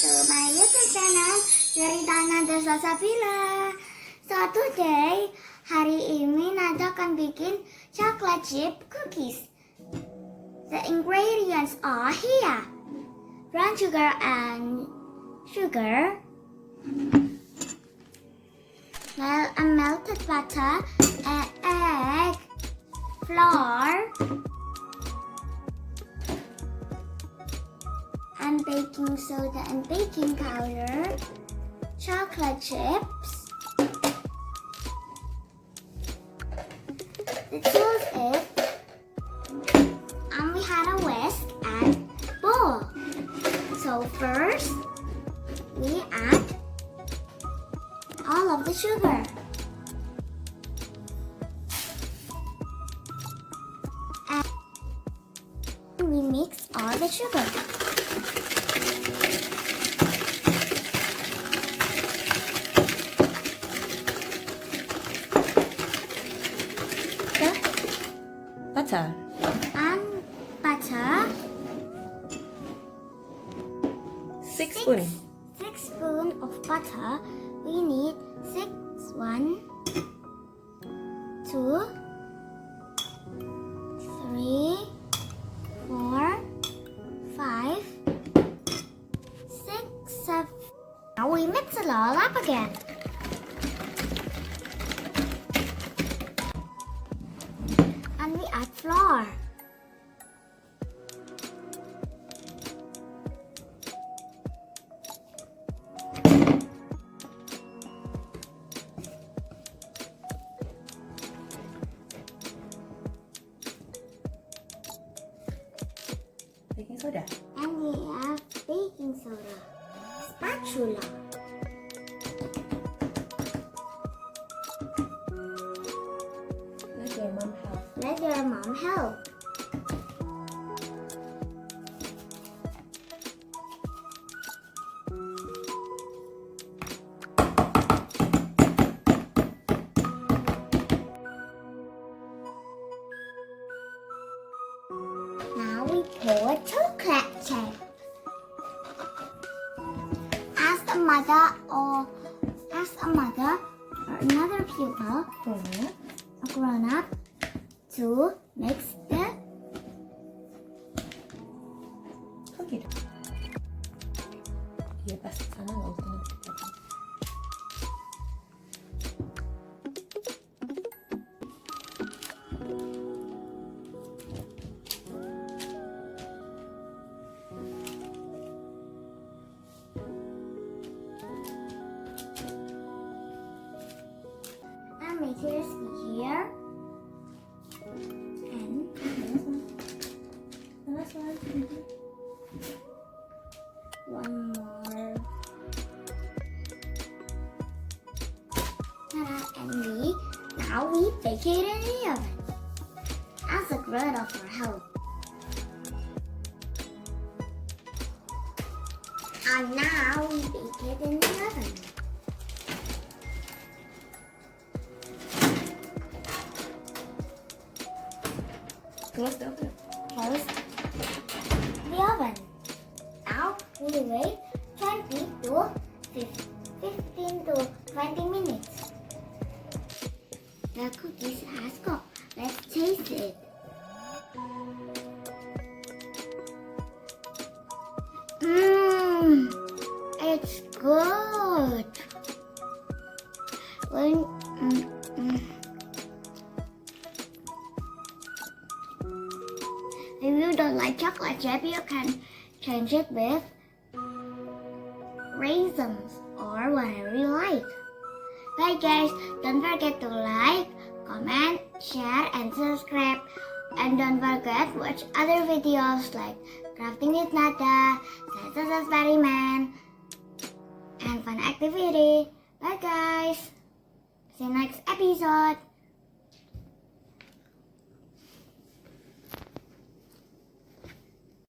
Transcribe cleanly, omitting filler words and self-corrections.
to my YouTube channel Cerita Nada Salsabila. So today, hari ini Nada akan bikin chocolate chip cookies. The ingredients are here: brown sugar and sugar, melted butter, and egg, flour, and baking soda and baking powder, chocolate chips. The tools is, we had a whisk and bowl. So first, we add all of the sugar. And we mix all the sugar. Butter. And butter. 6 spoons. 6 spoons of butter. We need 6, 1, 2, 3, 4, 5, 6, 7. Now we mix it all up again. And we add flour. Baking soda. And we have baking soda. Spatula. Let your mom help. Let your mom help. Now we pour chocolate chip. Ask a mother or another pupil, a grown up, to mix the cookie dough. Iya pas sana nggak usah nanti potong. and materials here. And The last one. one more. Ta-da. And now we bake it in the oven. As a grown up for help. And now we bake it in the oven. Close the oven. Close the oven. Now we wait 20 to 15 to 20 minutes. The cookies has cooked. Let's taste it. It's good. If you don't like chocolate chip, you can change it with raisins or whatever you like. Bye guys, don't forget to like, comment, share and subscribe. And don't forget watch other videos like crafting with Nada, Science experiment, and fun activity. Bye guys, see you next episode.